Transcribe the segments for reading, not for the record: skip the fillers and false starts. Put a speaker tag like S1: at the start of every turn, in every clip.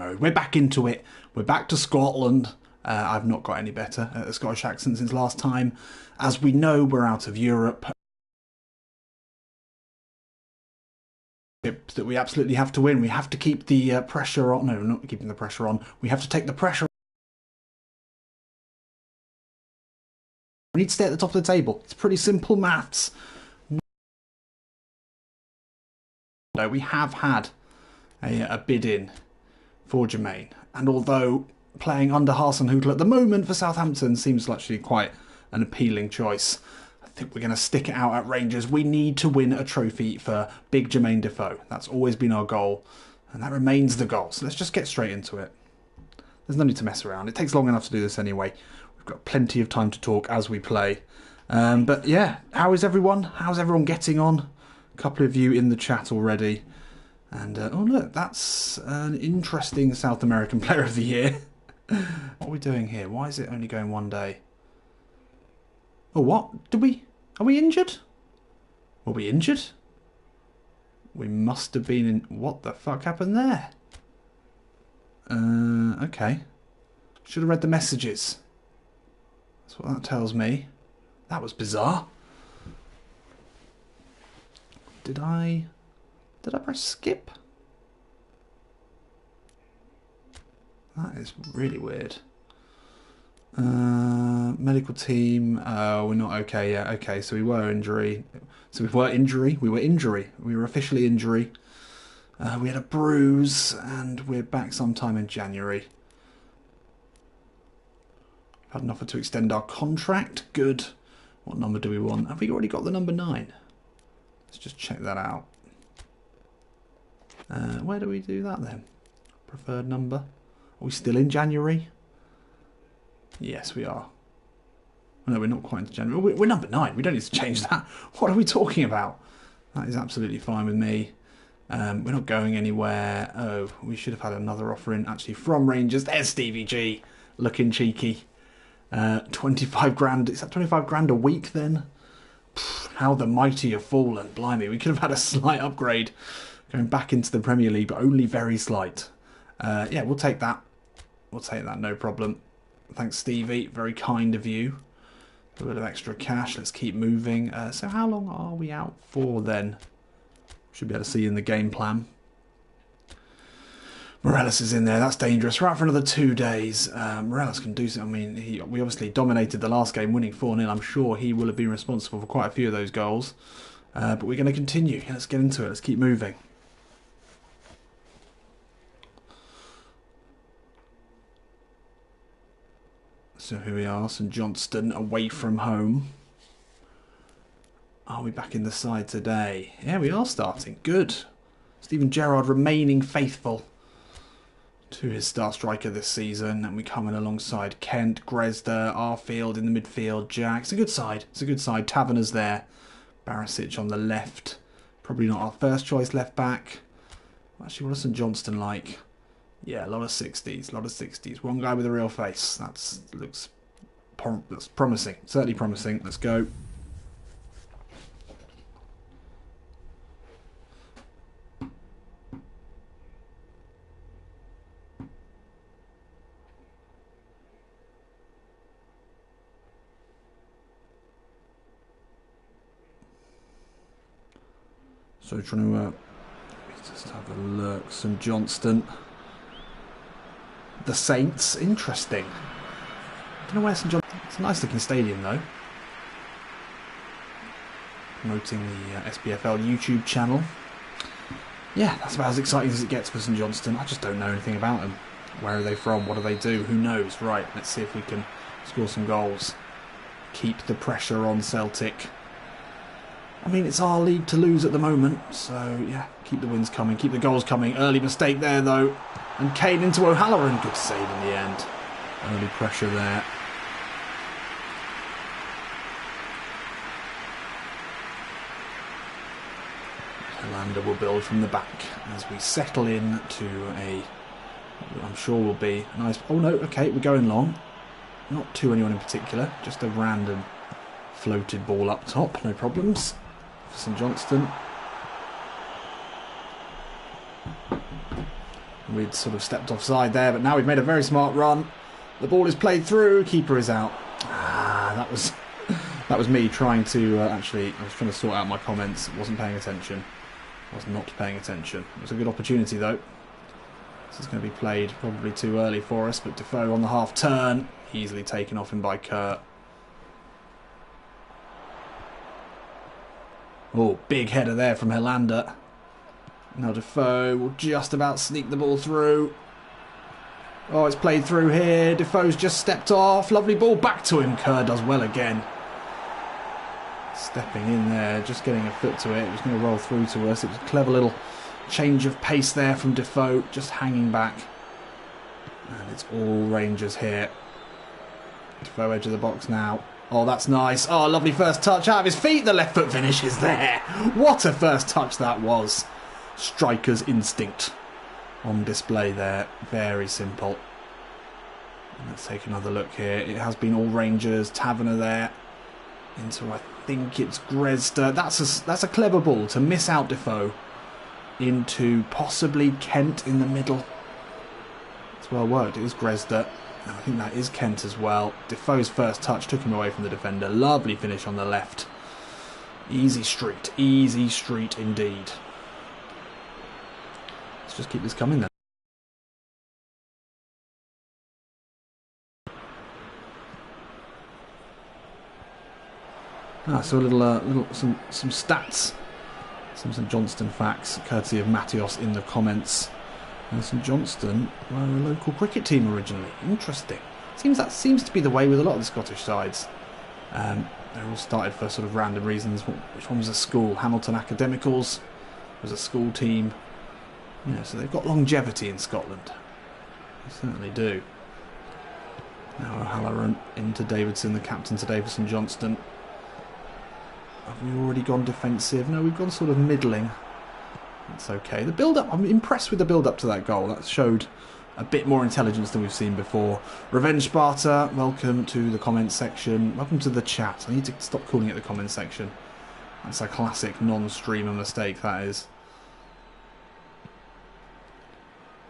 S1: mode. We're back into it. We're back to Scotland. I've not got any better at the Scottish accent since last time. As we know, we're out of Europe. That we absolutely have to win. We have to keep the pressure on. No, we're not keeping the pressure on. We have to take the pressure. We need to stay at the top of the table. It's pretty simple maths. No, we have had a bid in for Jermaine, and although playing under Hasenhüttl at the moment for Southampton seems actually quite an appealing choice, I think we're going to stick it out at Rangers. We need to win a trophy for big Jermaine Defoe. That's always been our goal, and that remains the goal. So let's just get straight into it. There's no need to mess around. It takes long enough to do this anyway. We've got plenty of time to talk as we play. But yeah, how is everyone? How's everyone getting on? A couple of you in the chat already. And, oh look, that's an interesting South American Player of the Year. What are we doing here? Why is it only going one day? Oh, what? Are we injured? Were we injured? We must have been in... What the fuck happened there? Okay. Should have read the messages. That's what that tells me. That was bizarre. Did I press skip? That is really weird. Medical team. We're not okay yet. Okay, so we were injury. So we were injury. We were officially injury. We had a bruise, and we're back sometime in January. Had an offer to extend our contract. Good. What number do we want? Have we already got the number 9? Let's just check that out. Where do we do that then? Preferred number. Are we still in January? Yes, we are. No, we're not quite into January. We're number 9. We don't need to change that. What are we talking about? That is absolutely fine with me. We're not going anywhere. Oh, we should have had another offer in actually from Rangers. There's Stevie G. Looking cheeky. 25 grand. Is that 25 grand a week then? How the mighty have fallen. Blimey, we could have had a slight upgrade going back into the Premier League, but only very slight. Yeah, we'll take that. We'll take that, no problem. Thanks, Stevie. Very kind of you. A bit of extra cash. Let's keep moving. So how long are we out for then? Should be able to see in the game plan. Morelos is in there. That's dangerous. We're out for another 2 days. Morelos can do something. I mean, we obviously dominated the last game, winning 4-0. I'm sure he will have been responsible for quite a few of those goals. But we're going to continue. Let's get into it. Let's keep moving. So here we are. St Johnstone away from home. Are we back in the side today? Yeah, we are starting. Good. Stephen Gerrard remaining faithful to his star striker this season, and we come in alongside Kent, Grezda, Arfield in the midfield, Jack. It's a good side. It's a good side. Taverner's there. Barisic on the left. Probably not our first choice left back. Actually, what is St Johnstone like? Yeah, a lot of 60s. A lot of 60s. One guy with a real face. That's promising. Certainly promising. Let's go. So trying to just have a look. St Johnstone. The Saints. Interesting. I don't know where St Johnstone... It's a nice looking stadium though. Promoting the SPFL YouTube channel. Yeah, that's about as exciting as it gets for St Johnstone. I just don't know anything about them. Where are they from? What do they do? Who knows? Right, let's see if we can score some goals. Keep the pressure on Celtic. I mean, it's our league to lose at the moment, so yeah, keep the wins coming, keep the goals coming. Early mistake there, though. And Kane into O'Halloran. Good save in the end. Early pressure there. Hollander will build from the back as we settle in to a, I'm sure will be a nice... Oh no, okay, we're going long. Not to anyone in particular, just a random floated ball up top, no problems. For St Johnstone. We'd sort of stepped offside there, but now we've made a very smart run. The ball is played through. Keeper is out. That was me trying to actually. I was trying to sort out my comments. Wasn't paying attention. Was not paying attention. It was a good opportunity though. This is going to be played probably too early for us, but Defoe on the half turn, easily taken off him by Gerrard. Oh, big header there from Helander. Now Defoe will just about sneak the ball through. Oh, it's played through here. Defoe's just stepped off. Lovely ball back to him. Gerrard does well again. Stepping in there, just getting a foot to it. It was going to roll through to us. It was a clever little change of pace there from Defoe, just hanging back. And it's all Rangers here. Defoe edge of the box now. Oh, that's nice. Oh, lovely first touch out of his feet. The left foot finish is there. What a first touch that was. Striker's instinct on display there. Very simple. Let's take another look here. It has been all Rangers. Taverner there. Into, I think it's Grezda. That's a clever ball to miss out Defoe. Into possibly Kent in the middle. It's well worked. It is Grezda. I think that is Kent as well. Defoe's first touch took him away from the defender. Lovely finish on the left. Easy street indeed. Let's just keep this coming then. So a little some stats, some St Johnstone facts, courtesy of Mattios in the comments. And St Johnstone were a local cricket team originally. Interesting. That seems to be the way with a lot of the Scottish sides. They all started for sort of random reasons. Which one was a school? Hamilton Academicals was a school team. So they've got longevity in Scotland. They certainly do. Now O'Halloran into Davidson, the captain today for St Johnstone. Have we already gone defensive? No, we've gone sort of middling. That's okay. The build-up, I'm impressed with the build-up to that goal. That showed a bit more intelligence than we've seen before. Revenge Sparta, welcome to the comments section. Welcome to the chat. I need to stop calling it the comments section. That's a classic non-streamer mistake, that is.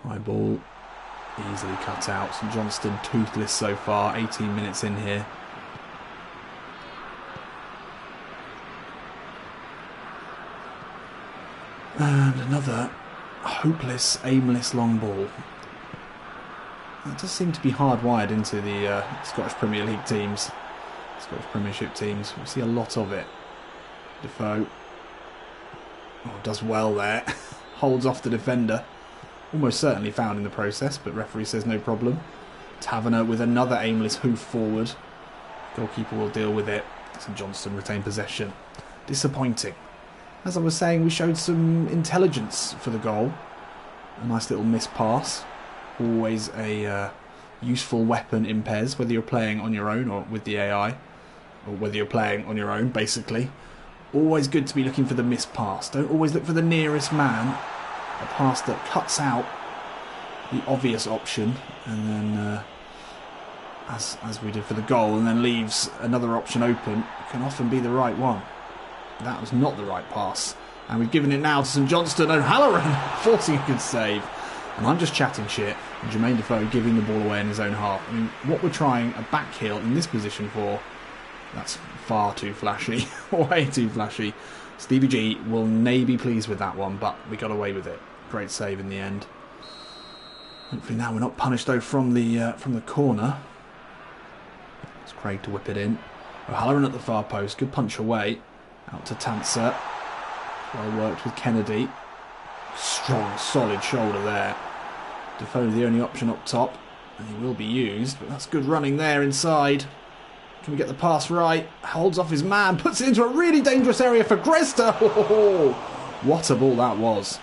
S1: High ball. Easily cut out. St Johnstone toothless so far. 18 minutes in here. And another hopeless, aimless long ball. That does seem to be hardwired into the Scottish Premier League teams, Scottish Premiership teams. We see a lot of it. Defoe does well there. Holds off the defender. Almost certainly fouled in the process, but referee says no problem. Taverner with another aimless hoof forward. Goalkeeper will deal with it. St Johnstone retain possession. Disappointing. As I was saying, we showed some intelligence for the goal. A nice little miss pass. Always a useful weapon in PES, whether you're playing on your own or with the AI. Or whether you're playing on your own, basically. Always good to be looking for the miss pass. Don't always look for the nearest man. A pass that cuts out the obvious option. And then, as we did for the goal, and then leaves another option open, can often be the right one. That was not the right pass. And we've given it now to St Johnstone. O'Halloran forcing a good save. And I'm just chatting shit. And Jermaine Defoe giving the ball away in his own half. I mean, what we're trying a back heel in this position for, that's far too flashy. Way too flashy. Stevie G will be pleased with that one, but we got away with it. Great save in the end. Hopefully now we're not punished though from the corner. It's Craig to whip it in. O'Halloran at the far post. Good punch away. Out to Tanser. Well worked with Kennedy. Strong, solid shoulder there. Defoe the only option up top. And he will be used, but that's good running there inside. Can we get the pass right? Holds off his man. Puts it into a really dangerous area for Grezda. Oh, what a ball that was.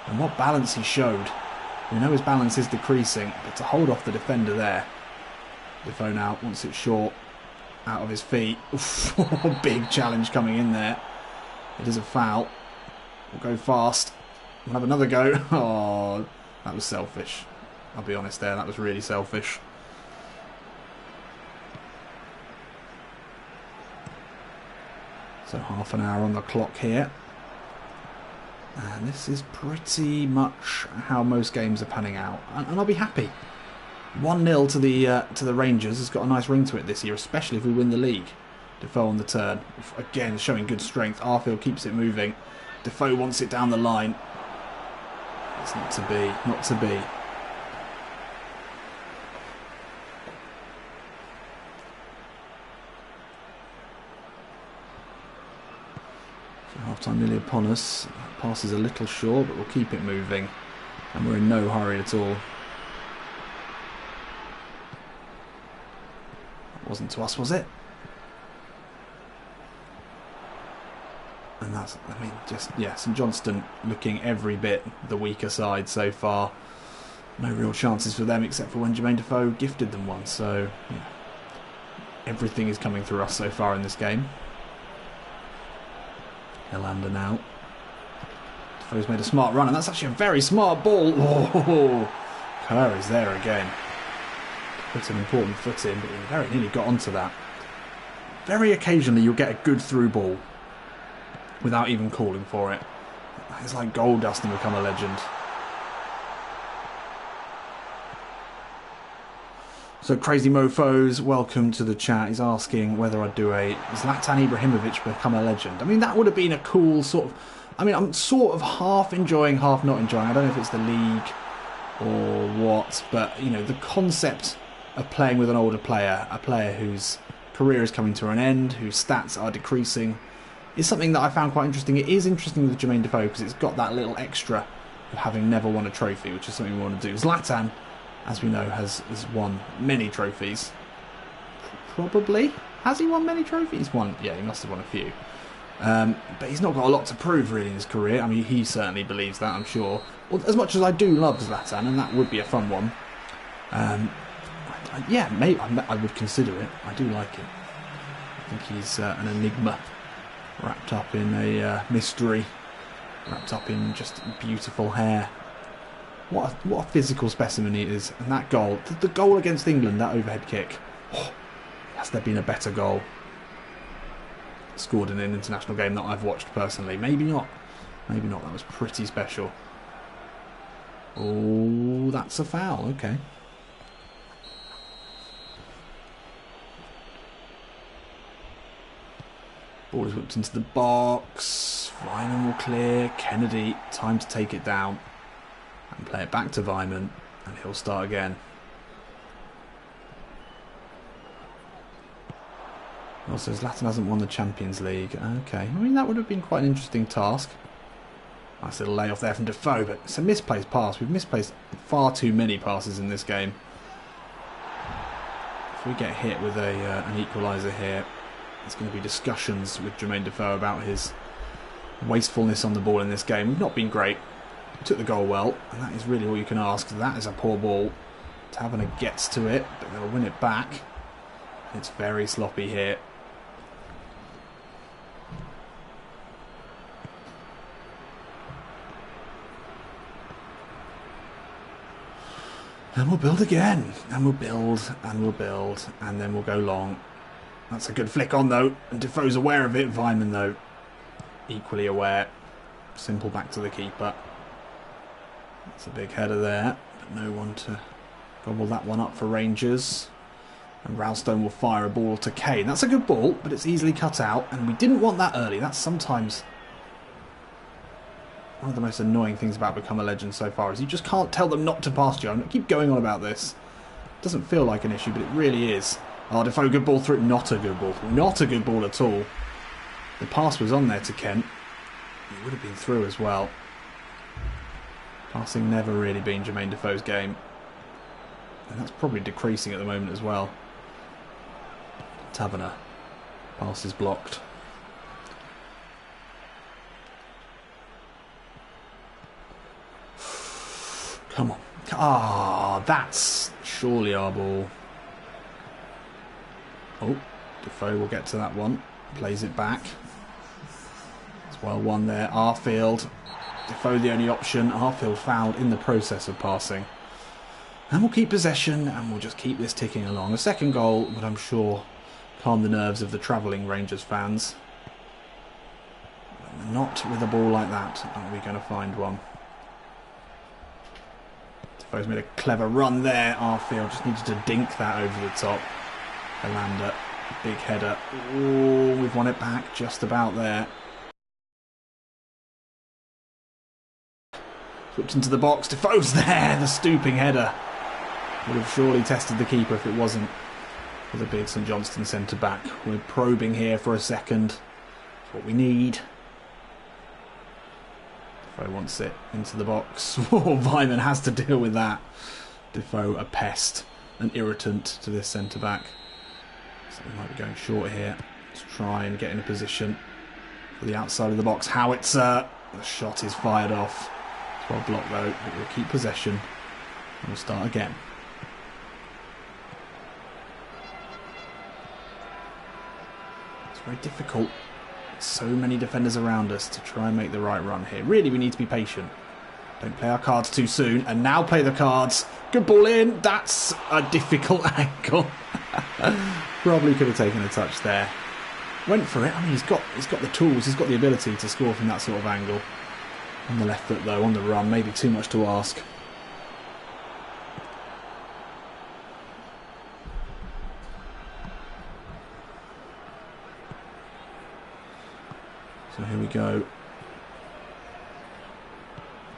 S1: And what balance he showed. We know his balance is decreasing, but to hold off the defender there. Defoe now wants it short. Out of his feet. Oof, big challenge coming in there. It is a foul. We'll go fast. We'll have another go. Oh, that was selfish. I'll be honest there, that was really selfish. So half an hour on the clock here. And this is pretty much how most games are panning out. And I'll be happy. 1-0 to the Rangers has got a nice ring to it this year, especially if we win the league. Defoe on the turn. Again, showing good strength. Arfield keeps it moving. Defoe wants it down the line. It's not to be. Not to be. So half-time nearly upon us. Pass is a little short, but we'll keep it moving. And we're in no hurry at all. That wasn't to us, was it? And that's, I mean, just, yeah, St Johnstone looking every bit the weaker side so far. No real chances for them except for when Jermaine Defoe gifted them one. So, yeah, everything is coming through us so far in this game. Helander now. Defoe's made a smart run, and that's actually a very smart ball. Oh, Kerr is there again. Put an important foot in, but he very nearly got onto that. Very occasionally you'll get a good through ball without even calling for it. It's like gold dust and become a legend. So Crazy Mofos, welcome to the chat. He's asking whether I'd do a Zlatan Ibrahimovic become a legend. I mean, that would have been a cool sort of... I mean, I'm sort of half enjoying, half not enjoying. I don't know if it's the league or what, but, you know, the concept of playing with an older player, a player whose career is coming to an end, whose stats are decreasing, is something that I found quite interesting. It is interesting with Jermaine Defoe because it's got that little extra of having never won a trophy, which is something we want to do. Zlatan, as we know, has won many trophies. Probably. Has he won many trophies? One. Yeah, he must have won a few. But he's not got a lot to prove really in his career. I mean, he certainly believes that, I'm sure. Well, as much as I do love Zlatan, and that would be a fun one. Yeah, maybe I would consider it. I do like it. I think he's an enigma, wrapped up in a mystery, wrapped up in just beautiful hair. What a physical specimen he is. And that goal, the goal against England, that overhead kick. Oh, has there been a better goal scored in an international game that I've watched personally? Maybe not. Maybe not. That was pretty special. Oh, that's a foul. Okay. Ball is whipped into the box. Vyman will clear. Kennedy, time to take it down. And play it back to Vyman. And he'll start again. Also, Zlatan hasn't won the Champions League. Okay. I mean, that would have been quite an interesting task. Nice little layoff there from Defoe, but it's a misplaced pass. We've misplaced far too many passes in this game. If we get hit with an equaliser here, there's going to be discussions with Jermaine Defoe about his wastefulness on the ball in this game. We've not been great. We took the goal well, and that is really all you can ask. That is a poor ball. Taverner gets to it, but they'll win it back. It's very sloppy here. And we'll build again. And we'll build, and we'll build, and then we'll go long. That's a good flick on, though. And Defoe's aware of it. Vyman, though, equally aware. Simple back to the keeper. That's a big header there. But no one to gobble that one up for Rangers. And Ralston will fire a ball to Kane. That's a good ball, but it's easily cut out. And we didn't want that early. That's sometimes one of the most annoying things about Become a Legend so far, is you just can't tell them not to pass you. I keep going on about this. It doesn't feel like an issue, but it really is. Oh, Defoe, good ball through. Not a good ball. Not a good ball at all. The pass was on there to Kent. It would have been through as well. Passing never really been Jermaine Defoe's game. And that's probably decreasing at the moment as well. Taverner. Pass is blocked. Come on. Ah, that's surely our ball. Oh, Defoe will get to that one. Plays it back. It's well won there. Arfield. Defoe the only option. Arfield fouled in the process of passing. And we'll keep possession and we'll just keep this ticking along. A second goal would, I'm sure, calm the nerves of the travelling Rangers fans. Not with a ball like that are we going to find one. Defoe's made a clever run there. Arfield just needed to dink that over the top. Elanda, big header. Ooh, we've won it back just about there. Slipped into the box. Defoe's there. The stooping header would have surely tested the keeper if it wasn't for the big St Johnstone centre back. We're probing here for a second. That's what we need. Defoe wants it into the box. Oh, Vyman has to deal with that. Defoe, a pest, an irritant to this centre back. So we might be going short here. Let's try and get in a position for the outside of the box. Howitzer. The shot is fired off. It's well blocked though, but we'll keep possession. And we'll start again. It's very difficult. So many defenders around us to try and make the right run here. Really, we need to be patient. Don't play our cards too soon. And now play the cards. Good ball in. That's a difficult angle. Probably could have taken a touch there. Went for it. I mean, he's got the tools. He's got the ability to score from that sort of angle. On the left foot, though, on the run. Maybe too much to ask. So here we go.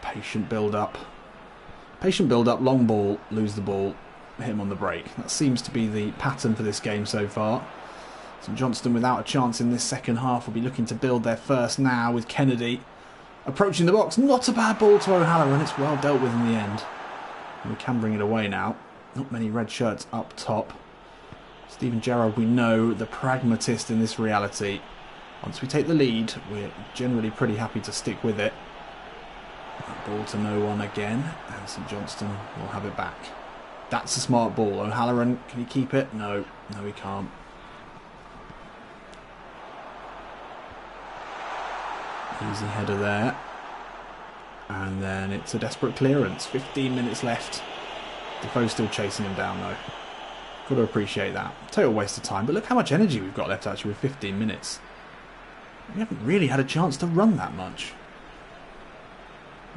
S1: Patient build-up. Patient build-up, long ball, lose the ball, hit him on the break. That seems to be the pattern for this game so far. St Johnstone, without a chance in this second half, will be looking to build their first now with Kennedy approaching the box. Not a bad ball to O'Halloran. It's well dealt with in the end. And we can bring it away now. Not many red shirts up top. Stephen Gerrard, we know, the pragmatist in this reality. Once we take the lead, we're generally pretty happy to stick with it. That ball to no one again, and St Johnstone will have it back. That's a smart ball. O'Halloran, can he keep it? No, no he can't. Easy header there. And then it's a desperate clearance. 15 minutes left. Defoe's still chasing him down though. Got to appreciate that. Total waste of time, but look how much energy we've got left actually with 15 minutes. We haven't really had a chance to run that much.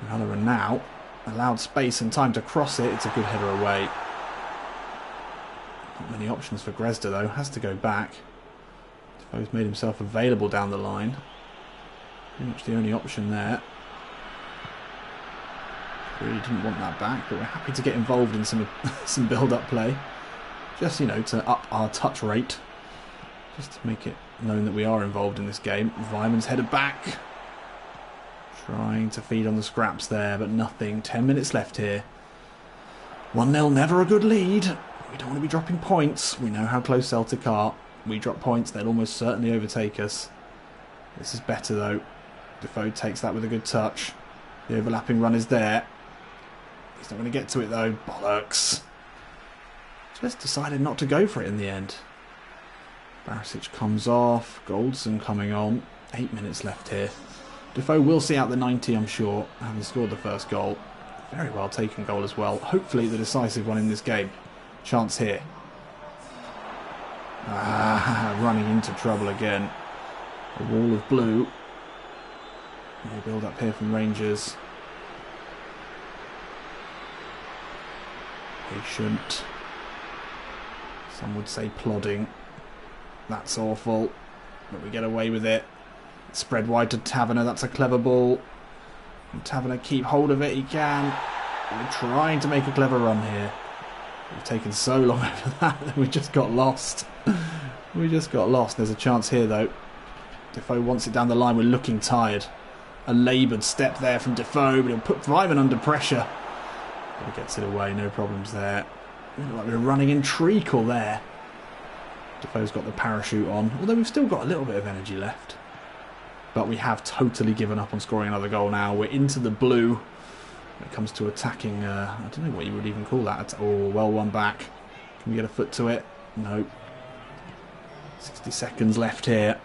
S1: O'Halloran now allowed space and time to cross it. It's a good header away. Not many options for Gresda though. Has to go back. Defoe's made himself available down the line. Pretty much the only option there. Really didn't want that back, but we're happy to get involved in some build-up play. Just, you know, to up our touch rate. Just to make it known that we are involved in this game. Vyman's headed back. Trying to feed on the scraps there, but nothing. 10 minutes left here. 1-0, never a good lead. We don't want to be dropping points. We know how close Celtic are. We drop points, they'll almost certainly overtake us. This is better though. Defoe takes that with a good touch. The overlapping run is there. He's not going to get to it though. Bollocks. Just decided not to go for it in the end. Barisic comes off. Goldson coming on. 8 minutes left here. Defoe will see out the 90, I'm sure, having scored the first goal. Very well taken goal as well. Hopefully the decisive one in this game. Chance here. Running into trouble again. A wall of blue. More build up here from Rangers. Patient. Some would say plodding. That's awful. But we get away with it. Spread wide to Taverner. That's a clever ball. Can Taverner keep hold of it? He can. We're trying to make a clever run here. We've taken so long over that we just got lost. We just got lost. There's a chance here though. Defoe wants it down the line. We're looking tired. A laboured step there from Defoe, but he'll put Vyman under pressure. But he gets it away. No problems there. Like we're running in treacle there. Defoe's got the parachute on, although we've still got a little bit of energy left. But we have totally given up on scoring another goal now. We're into the blue when it comes to attacking. I don't know what you would even call that. Oh, well won back. Can we get a foot to it? No. 60 seconds left here.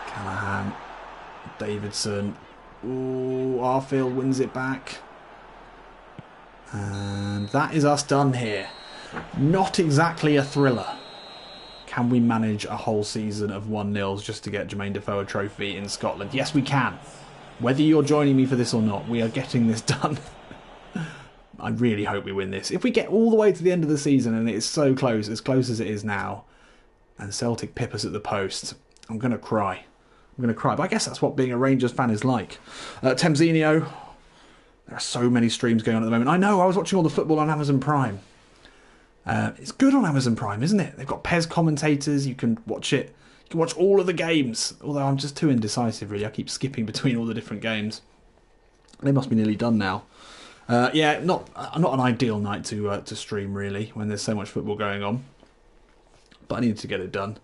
S1: Callahan. Davidson. Oh, Arfield wins it back. And that is us done here. Not exactly a thriller. Can we manage a whole season of 1-0s just to get Jermaine Defoe a trophy in Scotland? Yes, we can. Whether you're joining me for this or not, we are getting this done. I really hope we win this. If we get all the way to the end of the season and it's so close, as close as it is now, and Celtic pip us at the post, I'm going to cry. I'm going to cry. But I guess that's what being a Rangers fan is like. Temzinho. There are so many streams going on at the moment. I know, I was watching all the football on Amazon Prime. It's good on Amazon Prime, isn't it? They've got PES commentators. You can watch it. You can watch all of the games. Although I'm just too indecisive, really. I keep skipping between all the different games. They must be nearly done now. Yeah, not an ideal night to stream, really, when there's so much football going on. But I need to get it done.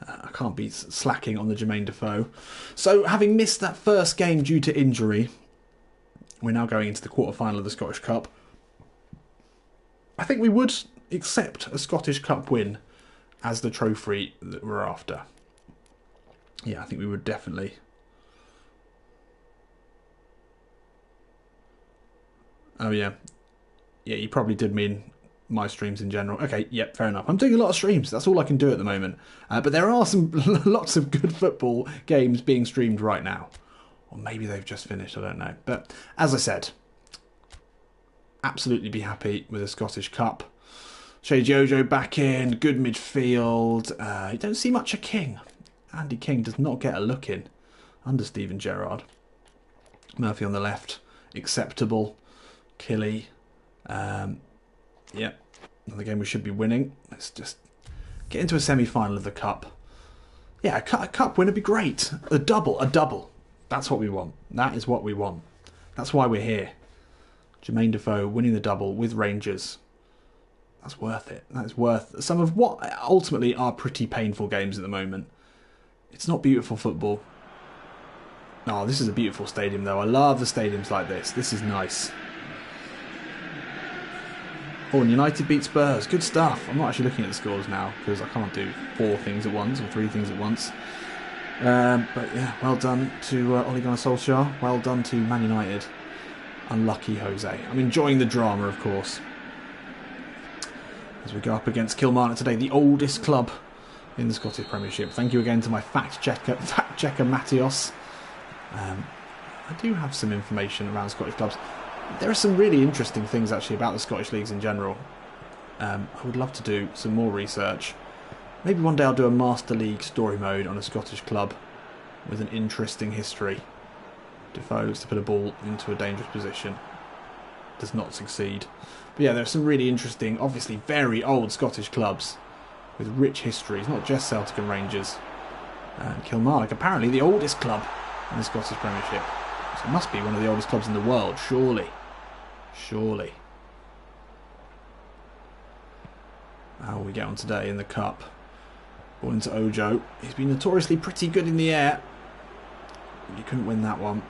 S1: I can't be slacking on the Jermaine Defoe. So, having missed that first game due to injury, we're now going into the quarter-final of the Scottish Cup. I think we would accept a Scottish Cup win as the trophy that we're after. Yeah, I think we would definitely. Oh, yeah. Yeah, you probably did mean my streams in general. Okay, yep, fair enough. I'm doing a lot of streams. That's all I can do at the moment. But there are some lots of good football games being streamed right now. Or maybe they've just finished, I don't know. But as I said, absolutely be happy with a Scottish Cup. Shea Jojo back in, good midfield. You don't see much of King. Andy King does not get a look in under Steven Gerrard. Murphy on the left, acceptable. Killy. Yeah, another game we should be winning. Let's just get into a semi-final of the Cup. Yeah, a cup win would be great. A double. That's what we want. That is what we want. That's why we're here. Jermaine Defoe winning the double with Rangers. That's worth it. That is worth some of what ultimately are pretty painful games at the moment. It's not beautiful football. Oh, this is a beautiful stadium though. I love the stadiums like this. This is nice. Oh, and United beat Spurs. Good stuff. I'm not actually looking at the scores now because I can't do 4 things at once or 3 things at once. But yeah, well done to Ole Gunnar Solskjaer. Well done to Man United. Unlucky Jose. I'm enjoying the drama, of course. As we go up against Kilmarnock today, the oldest club in the Scottish Premiership. Thank you again to my fact checker Mattios. I do have some information around Scottish clubs. There are some really interesting things actually about the Scottish leagues in general. I would love to do some more research. Maybe one day I'll do a Master League story mode on a Scottish club with an interesting history. Defoe looks to put a ball into a dangerous position. Does not succeed. But yeah, there are some really interesting, obviously very old Scottish clubs with rich histories, not just Celtic and Rangers. Kilmarnock, apparently the oldest club in the Scottish Premiership. So it must be one of the oldest clubs in the world, surely. Surely. How will we get on today in the Cup? Ball into Ojo. He's been notoriously pretty good in the air. You couldn't win that one.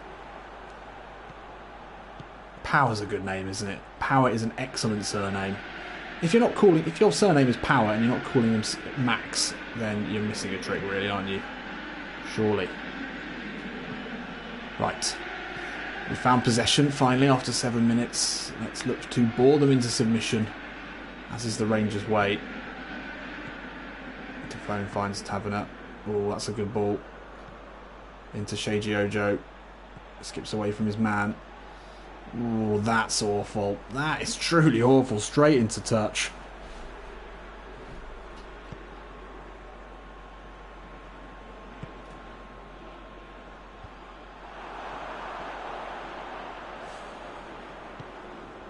S1: Power's a good name, isn't it? Power is an excellent surname. If your surname is Power and you're not calling him Max, then you're missing a trick, really, aren't you? Surely. Right. We found possession finally after 7 minutes. Let's look to bore them into submission, as is the Rangers' way. Defoe finds Taverner. Oh, that's a good ball. Into Sheiji Ojo. Skips away from his man. Oh, that's awful. That is truly awful. Straight into touch.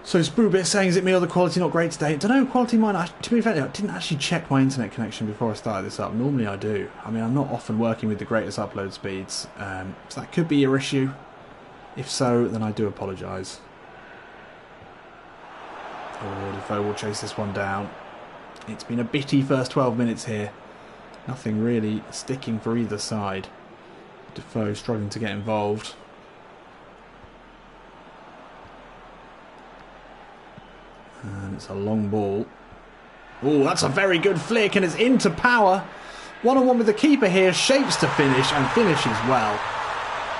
S1: So Spoobit saying, is it me or the quality not great today? I don't know, quality might not. To be fair, I didn't actually check my internet connection before I started this up. Normally I do. I mean, I'm not often working with the greatest upload speeds. So that could be your issue. If so, then I do apologise. Oh, Defoe will chase this one down. It's been a bitty first 12 minutes here. Nothing really sticking for either side. Defoe struggling to get involved. And it's a long ball. Oh, that's a very good flick, and it's into Power. 1-on-1 with the keeper here, shapes to finish, and finishes well.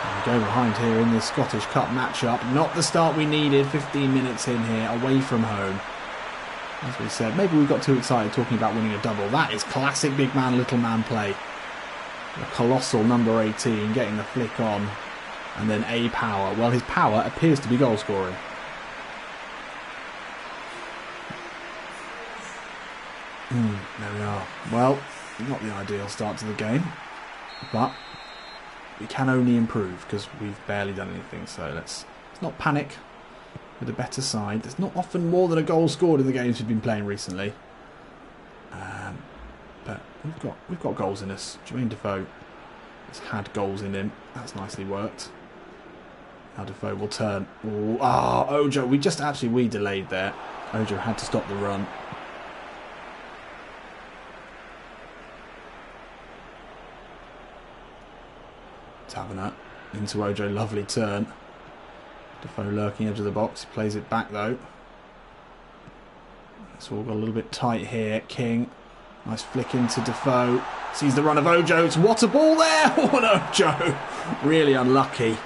S1: And we go behind here in this Scottish Cup matchup. Not the start we needed, 15 minutes in here, away from home. As we said, maybe we got too excited talking about winning a double. That is classic big man, little man play. The colossal number 18 getting the flick on. And then a power. Well, his power appears to be goal scoring. There we are. Well, not the ideal start to the game. But we can only improve because we've barely done anything. So let's not panic. With a better side, there's not often more than a goal scored in the games we've been playing recently. But we've got goals in us. Jermaine Defoe has had goals in him. That's nicely worked. Now Defoe will turn. Ojo! We delayed there. Ojo had to stop the run. Taverner into Ojo, lovely turn. Defoe lurking edge of the box, he plays it back though. It's all got a little bit tight here. King, nice flick into Defoe. Sees the run of Ojo. It's what a ball there! Oh no, Ojo! Really unlucky.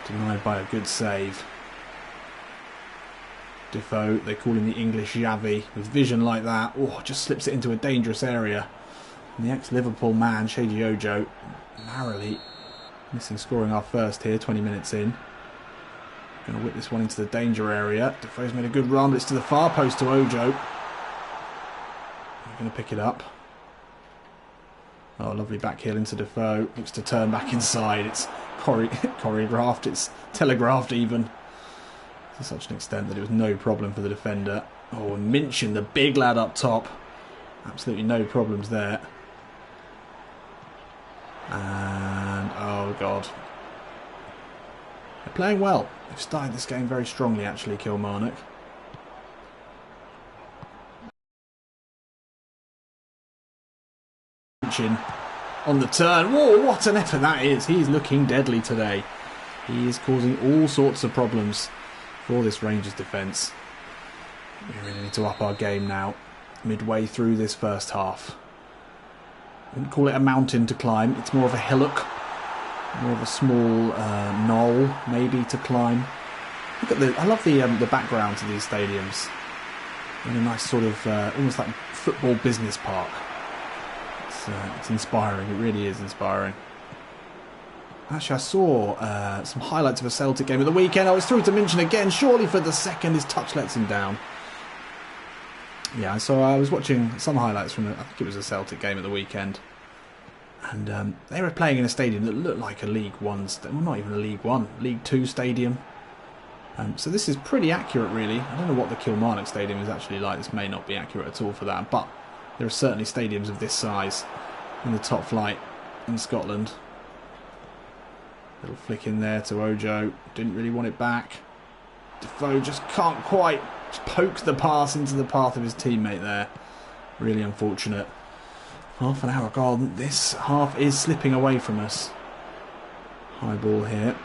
S1: Denied by a good save. Defoe, they call him the English Xavi. With vision like that, just slips it into a dangerous area. And the ex-Liverpool man, Shady Ojo, narrowly missing scoring our first here, 20 minutes in. Going to whip this one into the danger area. Defoe's made a good run, but it's to the far post to Ojo. We're going to pick it up. Oh, lovely back heel into Defoe. Looks to turn back inside. It's choreographed, it's telegraphed even. To such an extent that it was no problem for the defender. Oh, and Minchin, the big lad up top. Absolutely no problems there. And oh god, they're playing well. They've started this game very strongly actually, Kilmarnock. On the turn. Whoa, what an effort that is. He's looking deadly today. He is causing all sorts of problems for this Rangers defence. We really need to up our game now, midway through this first half. I wouldn't call it a mountain to climb, it's more of a hillock, more of a small knoll maybe to climb. Look at I love the background to these stadiums. In a nice sort of almost like football business park. It's inspiring, it really is inspiring. Actually, I saw some highlights of a Celtic game at the weekend. I was through to mention again, surely for the second his touch lets him down. Yeah, so I was watching some highlights from, I think it was a Celtic game at the weekend. And they were playing in a stadium that looked like a League One, well not even a League One, League Two stadium. So this is pretty accurate really. I don't know what the Kilmarnock stadium is actually like, this may not be accurate at all for that, but there are certainly stadiums of this size in the top flight in Scotland. Little flick in there to Ojo, didn't really want it back. Defoe just can't quite poke the pass into the path of his teammate there. Really unfortunate. Half an hour gone. This half is slipping away from us. High ball here.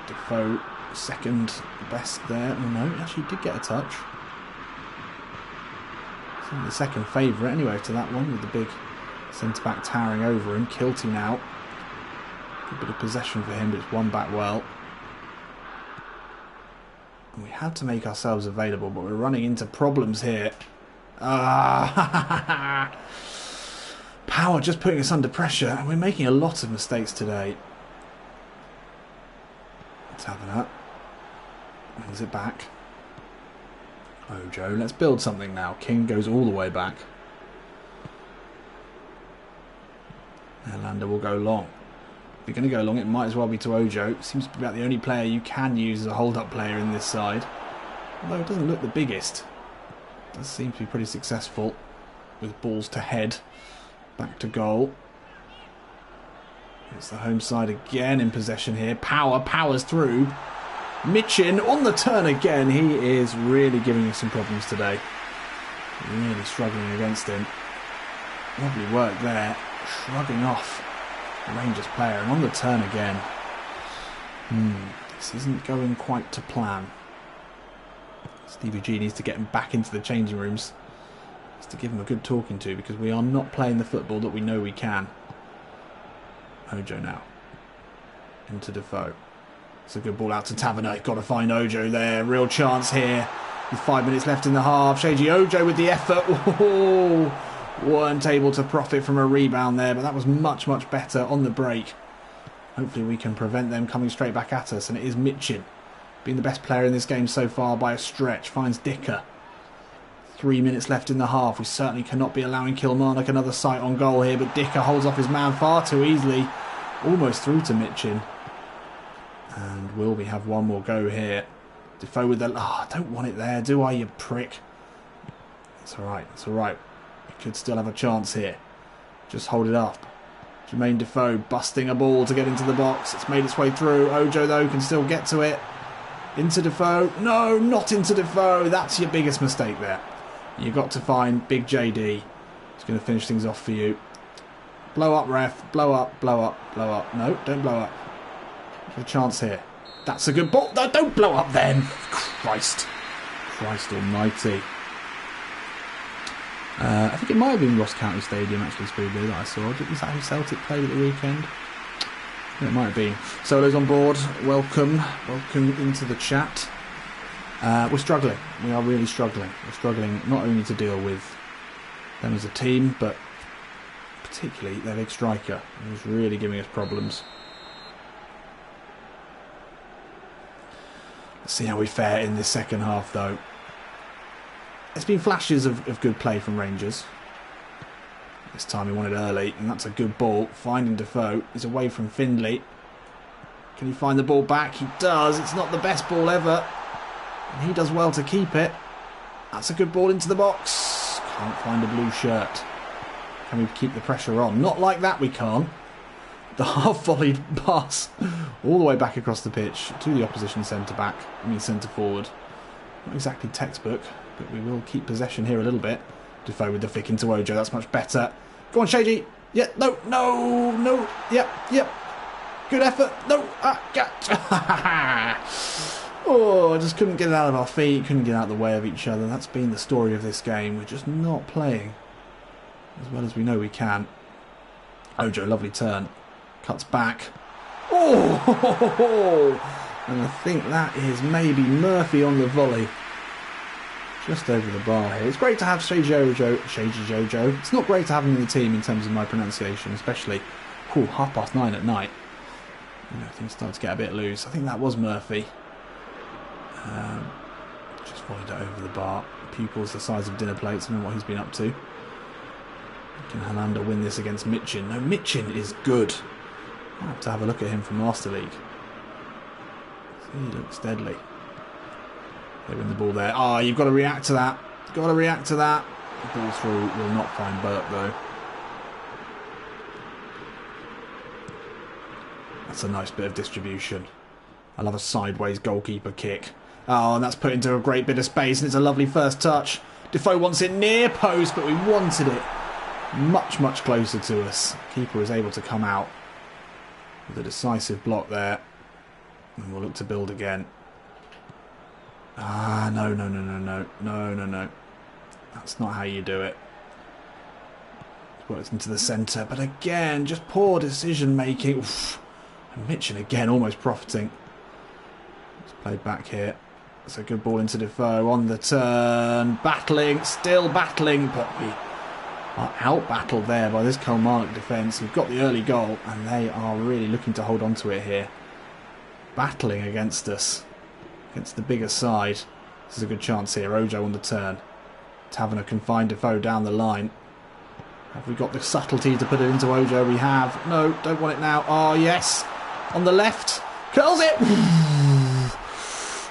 S1: Defoe second best there. Oh, no, he actually did get a touch. So the second favourite anyway to that one, with the big centre back towering over him. Kilty now. Good bit of possession for him, but it's won back well. And we had to make ourselves available, but we're running into problems here. Power just putting us under pressure, and we're making a lot of mistakes today. Taverner wins it back. Ojo, let's build something now. King goes all the way back. Erlander will go long. If you're going to go long, it might as well be to Ojo. Seems to be about the only player you can use as a hold-up player in this side. Although it doesn't look the biggest. It does seem to be pretty successful with balls to head. Back to goal. It's the home side again in possession here. Powers through. Minchin on the turn again. He is really giving us some problems today. Really struggling against him. Lovely work there. Shrugging off the Rangers player, and on the turn again. This isn't going quite to plan. Stevie G needs to get him back into the changing rooms. Just to give him a good talking to, because we are not playing the football that we know we can. Ojo now. Into Defoe. It's a good ball out to Taverner. Got to find Ojo there. Real chance here. With 5 minutes left in the half. Sheiji Ojo with the effort. Oh, weren't able to profit from a rebound there, but that was much, much better on the break. Hopefully we can prevent them coming straight back at us. And it is Mitchin, being the best player in this game so far by a stretch, finds Dicker. 3 minutes left in the half. We certainly cannot be allowing Kilmarnock another sight on goal here, but Dicker holds off his man far too easily. Almost through to Mitchin. And will we have one more go here? Defoe with the... Oh, I don't want it there, do I, you prick? It's alright, it's alright. We could still have a chance here. Just hold it up. Jermaine Defoe busting a ball to get into the box. It's made its way through. Ojo, though, can still get to it. Into Defoe. No, not into Defoe. That's your biggest mistake there. You've got to find Big JD. He's going to finish things off for you. Blow up, ref. Blow up, blow up, blow up. No, don't blow up. There's a chance here. That's a good ball. No, don't blow up then. Christ. Christ almighty. I think it might have been Ross County Stadium, actually, Spoodley, that I saw. Is that who Celtic played at the weekend? It might have been. Solo's on board. Welcome. Welcome into the chat. We're struggling. We are really struggling. We're struggling not only to deal with them as a team, but particularly their big striker, who's really giving us problems. Let's see how we fare in this second half, though. There's been flashes of good play from Rangers. This time he wanted early, and that's a good ball. Finding Defoe. He's away from Findlay. Can he find the ball back? He does. It's not the best ball ever. And he does well to keep it. That's a good ball into the box. Can't find a blue shirt. Can we keep the pressure on? Not like that, we can't. The half-volleyed pass all the way back across the pitch to the opposition centre-back. I mean centre-forward. Not exactly textbook, but we will keep possession here a little bit. Defoe with the flick into Ojo. That's much better. Go on, Sheiji. Yeah, no, no, no. Yep, yep. Good effort. No. Oh, I just couldn't get it out of our feet. Couldn't get out of the way of each other. That's been the story of this game. We're just not playing as well as we know we can. Ojo, lovely turn. Cuts back. Oh! And I think that is maybe Murphy on the volley. Just over the bar here. It's great to have Sheiji Jojo. It's not great to have him in the team in terms of my pronunciation, especially 9:30 at night. You know, things start to get a bit loose. I think that was Murphy. Just volleyed it over the bar. Pupils the size of dinner plates. I don't know what he's been up to. Can Hernando win this against Mitchin? No, Mitchin is good. I'll have to have a look at him from Master League. He looks deadly. They win the ball there. Ah, you've got to react to that. Got to react to that. The ball through will not find Burke though. That's a nice bit of distribution. I love a sideways goalkeeper kick. Oh, and that's put into a great bit of space, and it's a lovely first touch. Defoe wants it near post, but we wanted it much, much closer to us. Keeper is able to come out with a decisive block there. And we'll look to build again. Ah, no, no, no, no, no. No, no, no. That's not how you do it. It's worked into the centre, but again, just poor decision making. Oof. And Mitchin again, almost profiting. It's played back here. It's a good ball into Defoe on the turn. Battling, still battling, but we are out-battled there by this Kilmarnock defence. We've got the early goal, and they are really looking to hold on to it here. Battling against us, against the bigger side. This is a good chance here. Ojo on the turn. Taverner can find Defoe down the line. Have we got the subtlety to put it into Ojo? We have. No, don't want it now. Oh, yes. On the left. Curls it.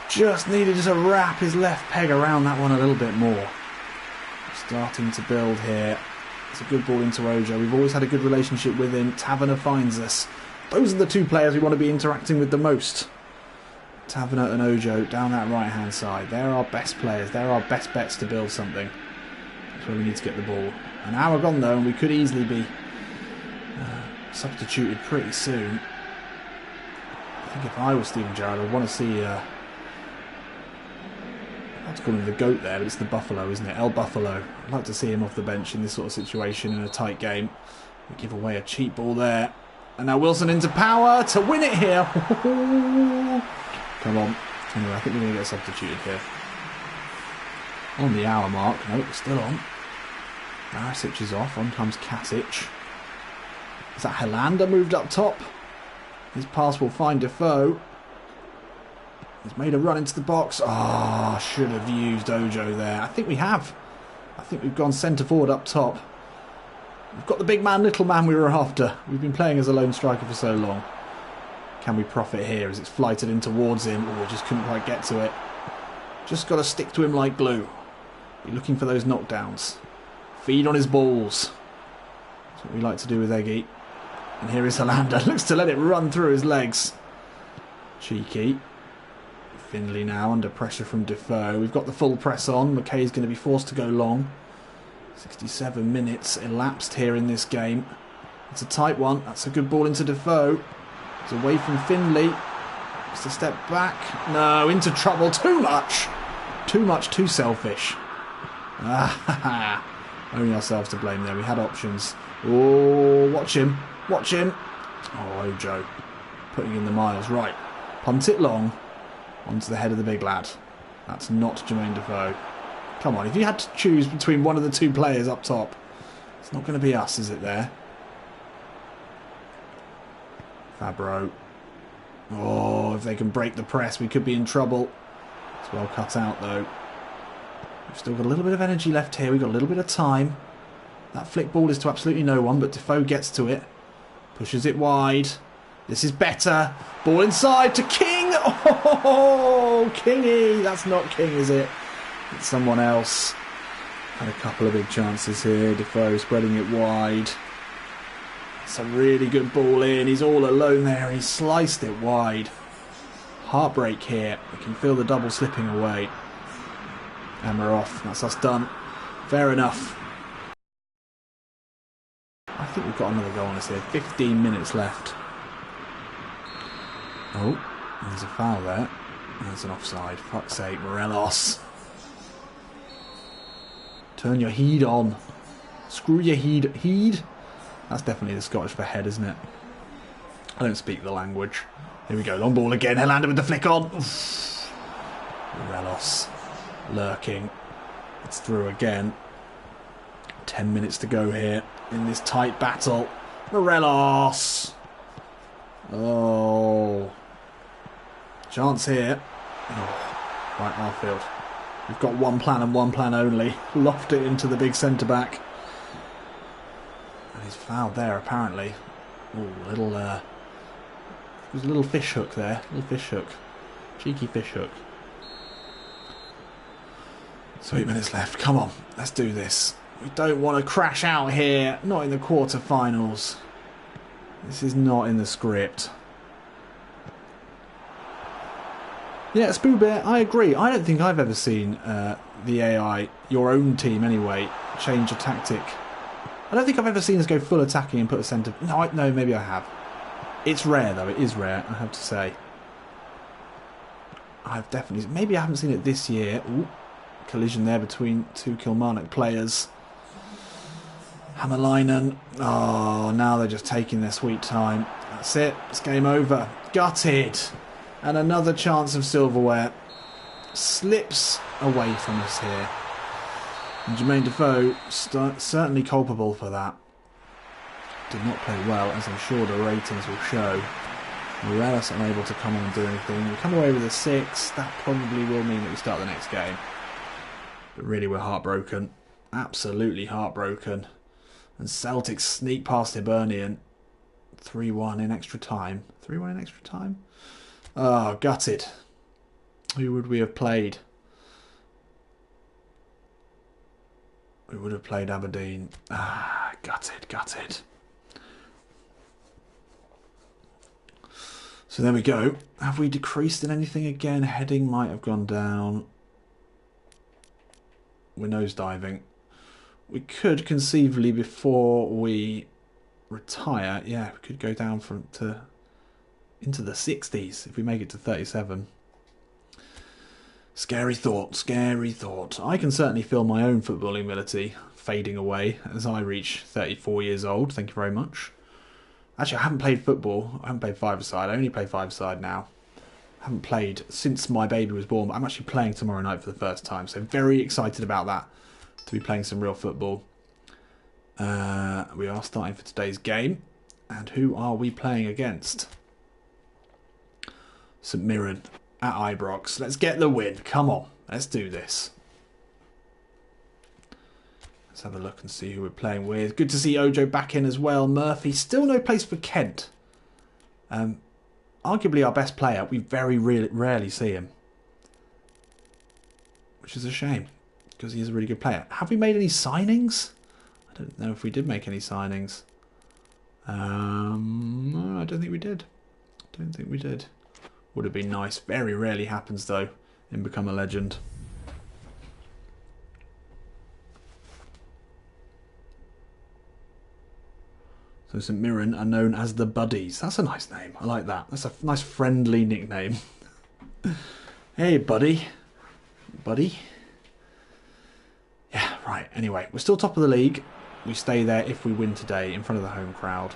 S1: Just needed to wrap his left peg around that one a little bit more. Starting to build here. It's a good ball into Ojo. We've always had a good relationship with him. Taverner finds us. Those are the two players we want to be interacting with the most. Taverner and Ojo down that right hand side. They're our best players. They're our best bets to build something. That's where we need to get the ball. An hour gone though, and we could easily be substituted pretty soon. I think if I was Steven Gerrard, I'd want to see... I'd call him the GOAT there, but it's the Buffalo, isn't it? El Buffalo. I'd like to see him off the bench in this sort of situation in a tight game. We give away a cheap ball there. And now Wilson into power to win it here. Come on. Anyway, I think we're going to get substituted here. On the hour mark. No, we're still on. Marisic is off. On comes Katic. Is that Helander moved up top? His pass will find Defoe. He's made a run into the box. Ah, should have used Ojo there. I think we have. I think we've gone centre forward up top. We've got the big man, little man we were after. We've been playing as a lone striker for so long. Can we profit here as it's flighted in towards him? Oh, just couldn't quite get to it. Just got to stick to him like glue. Be looking for those knockdowns. Feed on his balls. That's what we like to do with Eggy. And here is Helander. Looks to let it run through his legs. Cheeky. Findlay now under pressure from Defoe. We've got the full press on. McKay's going to be forced to go long. 67 minutes elapsed here in this game. It's a tight one. That's a good ball into Defoe. It's away from Findlay. Just a step back. No, into trouble. Too much. Too much, too selfish. Ah, only ourselves to blame there. We had options. Oh, watch him. Watch him. Oh, Ojo. Putting in the miles. Right. Punt it long. Onto the head of the big lad. That's not Jermaine Defoe. Come on, if you had to choose between one of the two players up top, it's not going to be us, is it there? Fabro. Oh, if they can break the press, we could be in trouble. It's well cut out, though. We've still got a little bit of energy left here. We've got a little bit of time. That flick ball is to absolutely no one, but Defoe gets to it. Pushes it wide. This is better. Ball inside to King. Oh, Kingy. That's not King, is it? It's someone else. Had a couple of big chances here. Defoe spreading it wide. It's a really good ball in. He's all alone there. He sliced it wide. Heartbreak here. We can feel the double slipping away. And we're off. That's us done. Fair enough. I think we've got another goal on us here. 15 minutes left. Oh, there's a foul there. There's an offside. Fuck's sake, Morelos. Turn your heed on. Screw your heed. Heed? That's definitely the Scottish for head, isn't it? I don't speak the language. Here we go. Long ball again. Helander with the flick on. Oof. Morelos. Lurking. It's through again. 10 minutes to go here in this tight battle. Morelos. Oh. Chance here. Oh. Right, Arfield. We've got one plan and one plan only. Loft it into the big centre-back. And he's fouled there, apparently. Oh, there's a little fish hook there. Little fish hook. Cheeky fish hook. 8 minutes left. Come on, let's do this. We don't want to crash out here. Not in the quarter-finals. This is not in the script. Yeah, Spoo Bear, I agree. I don't think I've ever seen the AI, your own team anyway, change a tactic. I don't think I've ever seen us go full attacking and put a centre... No, maybe I have. It's rare, though. It is rare, I have to say. I've definitely... Maybe I haven't seen it this year. Ooh, collision there between two Kilmarnock players. Hammerlinen. Oh, now they're just taking their sweet time. That's it. It's game over. Gutted. And another chance of silverware. Slips away from us here. And Jermaine Defoe, certainly culpable for that. Did not play well, as I'm sure the ratings will show. Morelos unable to come on and do anything. We come away with a 6. That probably will mean that we start the next game. But really, we're heartbroken. Absolutely heartbroken. And Celtic sneak past Hibernian. 3-1 in extra time. 3-1 in extra time? Oh, gutted. Who would we have played? We would have played Aberdeen. Ah, gutted, gutted. So there we go. Have we decreased in anything again? Heading might have gone down. We're nosediving. We could conceivably, before we retire, yeah, we could go down into the 60s if we make it to 37. Scary thought, scary thought. I can certainly feel my own footballing ability fading away as I reach 34 years old. Thank you very much. Actually, I haven't played football. I haven't played five-a-side. I only play five-a-side now. Haven't played since my baby was born, but I'm actually playing tomorrow night for the first time. So very excited about that, to be playing some real football. We are starting for today's game. And who are we playing against? St Mirren at Ibrox. Let's get the win. Come on, let's do this. Let's have a look and see who we're playing with. Good to see Ojo back in as well. Murphy, still no place for Kent. Arguably our best player. We very rarely see him. Which is a shame, because he is a really good player. Have we made any signings? I don't know if we did make any signings. No, I don't think we did. Don't think we did. Would have been nice. Very rarely happens, though, in Become a Legend. So St Mirren are known as the Buddies. That's a nice name. I like that. That's a nice friendly nickname. Hey, buddy. Buddy. Yeah, right. Anyway, we're still top of the league. We stay there if we win today in front of the home crowd.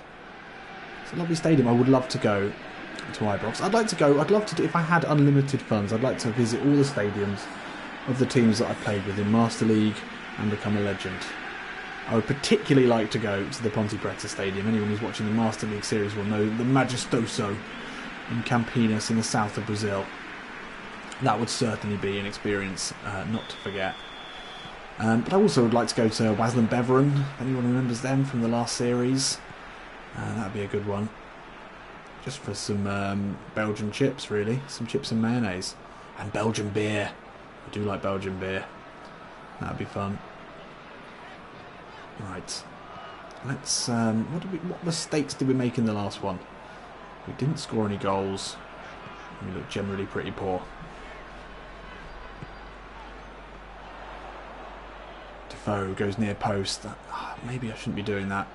S1: It's a lovely stadium. I would love to go to Ibrox. I'd like to go. I'd love to do, if I had unlimited funds, I'd like to visit all the stadiums of the teams that I've played with in Master League and Become a Legend. I would particularly like to go to the Ponte Preta Stadium. Anyone who's watching the Master League series will know the Majestoso in Campinas in the south of Brazil. That would certainly be an experience not to forget. But I also would like to go to Wasland Beveren, if anyone remembers them from the last series. That would be a good one. Just for some Belgian chips, really. Some chips and mayonnaise. And Belgian beer. I do like Belgian beer. That would be fun. Right. Let's... what mistakes did we make in the last one? We didn't score any goals. We looked generally pretty poor. Defoe goes near post. Maybe I shouldn't be doing that.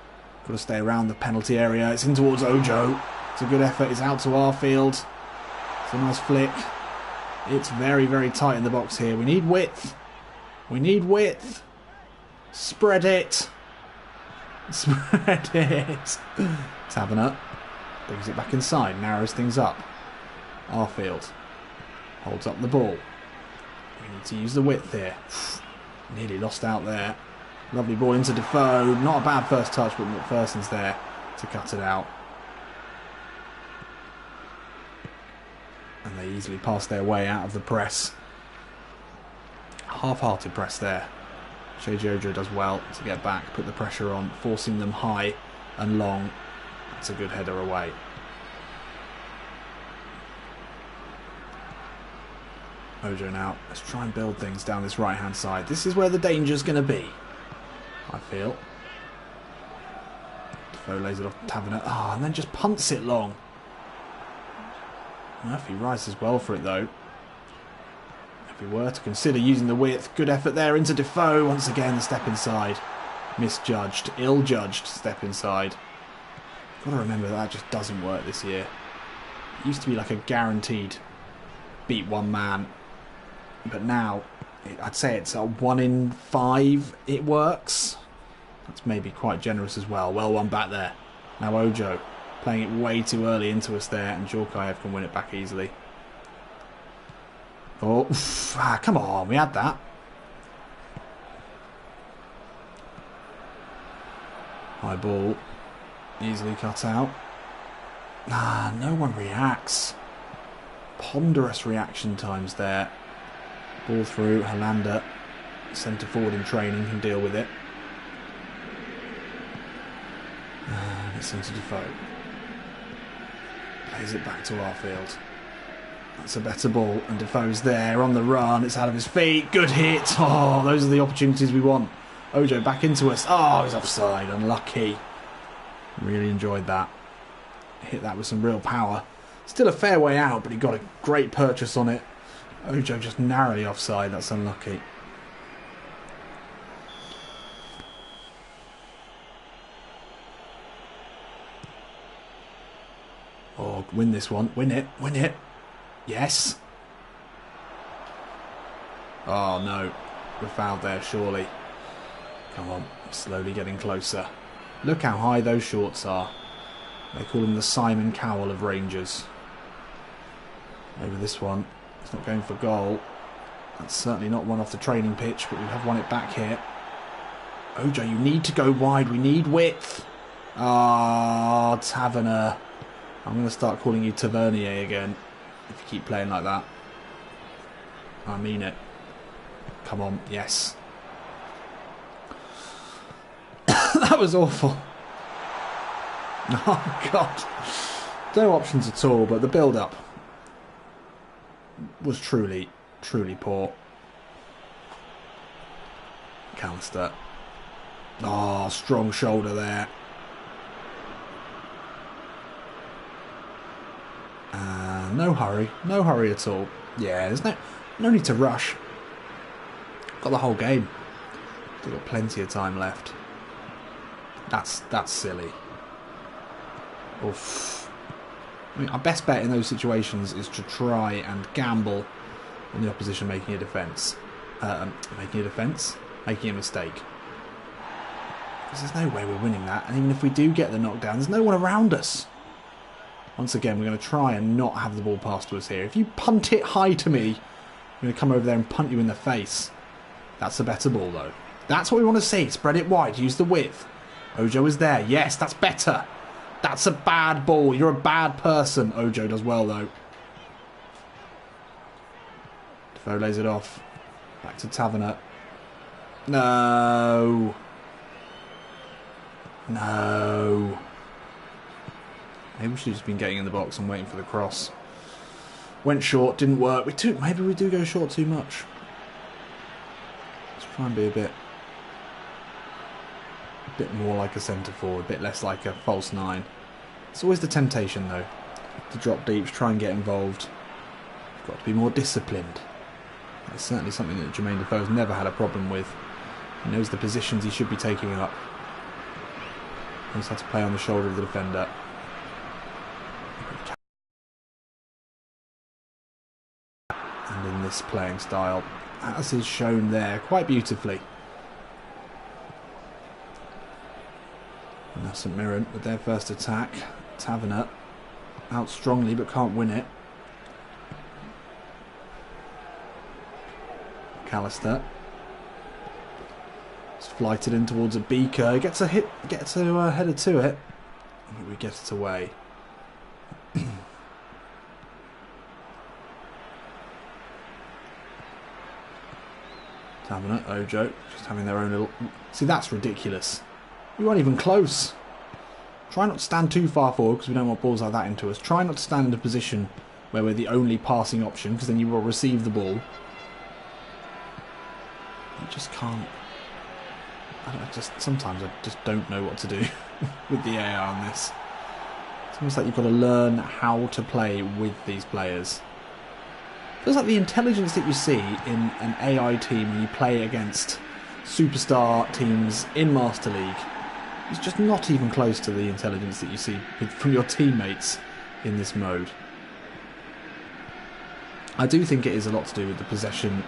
S1: Got to stay around the penalty area. It's in towards Ojo. It's a good effort. It's out to our field. It's a nice flick. It's very, very tight in the box here. We need width. We need width. Spread it. Spread it. Taverner brings it back inside. Narrows things up. Arfield holds up the ball. We need to use the width here. Nearly lost out there. Lovely ball into Defoe. Not a bad first touch, but McPherson's there to cut it out. And they easily pass their way out of the press. Half-hearted press there. Sheiji Ojo does well to get back, put the pressure on, forcing them high and long. That's a good header away. Ojo now. Let's try and build things down this right-hand side. This is where the danger's going to be, I feel. Defoe lays it off Taverner. And then just punts it long. Murphy rises well for it, though. If we were to consider using the width, good effort there into Defoe. Once again, the step inside. Misjudged, ill-judged step inside. Got to remember that just doesn't work this year. It used to be like a guaranteed beat one man. But now, I'd say it's a 1 in 5 it works. That's maybe quite generous as well. Well won back there. Now Ojo playing it way too early into us there, and Djorkaeff can win it back easily. Oh, come on, we had that. High ball, easily cut out. No one reacts. Ponderous reaction times there. Ball through, Hollander, centre forward in training, can deal with it. It's into Defoe. Plays it back to Arfield. That's a better ball, and Defoe's there on the run. It's out of his feet. Good hit. Oh, those are the opportunities we want. Ojo back into us. Oh, he's offside. Unlucky. Really enjoyed that. Hit that with some real power. Still a fair way out, but he got a great purchase on it. Ojo just narrowly offside. That's unlucky. Oh, win this one. Win it. Win it. Yes. Oh, no. We're fouled there, surely. Come on. Slowly getting closer. Look how high those shorts are. They call him the Simon Cowell of Rangers. Over this one. It's not going for goal. That's certainly not one off the training pitch, but we have won it back here. Ojo, you need to go wide. We need width. Ah, Taverner. I'm going to start calling you Tavernier again if you keep playing like that. I mean it. Come on, yes. That was awful. Oh, God. No options at all, but the build-up was truly, truly poor. Callister. Oh, strong shoulder there. No hurry at all. Yeah, there's no need to rush. Got the whole game. Still got plenty of time left. That's silly. Oof. I mean, our best bet in those situations is to try and gamble on the opposition making a defence. Making a mistake. Because there's no way we're winning that. And even if we do get the knockdown, there's no one around us. Once again, we're going to try and not have the ball passed to us here. If you punt it high to me, I'm going to come over there and punt you in the face. That's a better ball, though. That's what we want to see. Spread it wide. Use the width. Ojo is there. Yes, that's better. That's a bad ball. You're a bad person. Ojo does well, though. Defoe lays it off. Back to Taverner. No. No. Maybe we should have just been getting in the box and waiting for the cross. Went short, didn't work. Maybe we do go short too much. Let's try and be a bit more like a centre forward, a bit less like a false nine. It's always the temptation, though, to drop deep, to try and get involved. You've got to be more disciplined. That's certainly something that Jermaine Defoe's never had a problem with. He knows the positions he should be taking up. He knows how to play on the shoulder of the defender. And in this playing style, as is shown there quite beautifully. And now St Mirren with their first attack. Taverner out strongly but can't win it. Callister. It's flighted in towards a Beaker. He gets a header to it. I think we get it away. Taverner, Ojo, just having their own little... See, that's ridiculous. We weren't even close. Try not to stand too far forward because we don't want balls like that into us. Try not to stand in a position where we're the only passing option because then you will receive the ball. I just can't... Sometimes I just don't know what to do with the AI on this. It's almost like you've got to learn how to play with these players. Feels like the intelligence that you see in an AI team when you play against superstar teams in Master League is just not even close to the intelligence that you see from your teammates in this mode. I do think it is a lot to do with the possession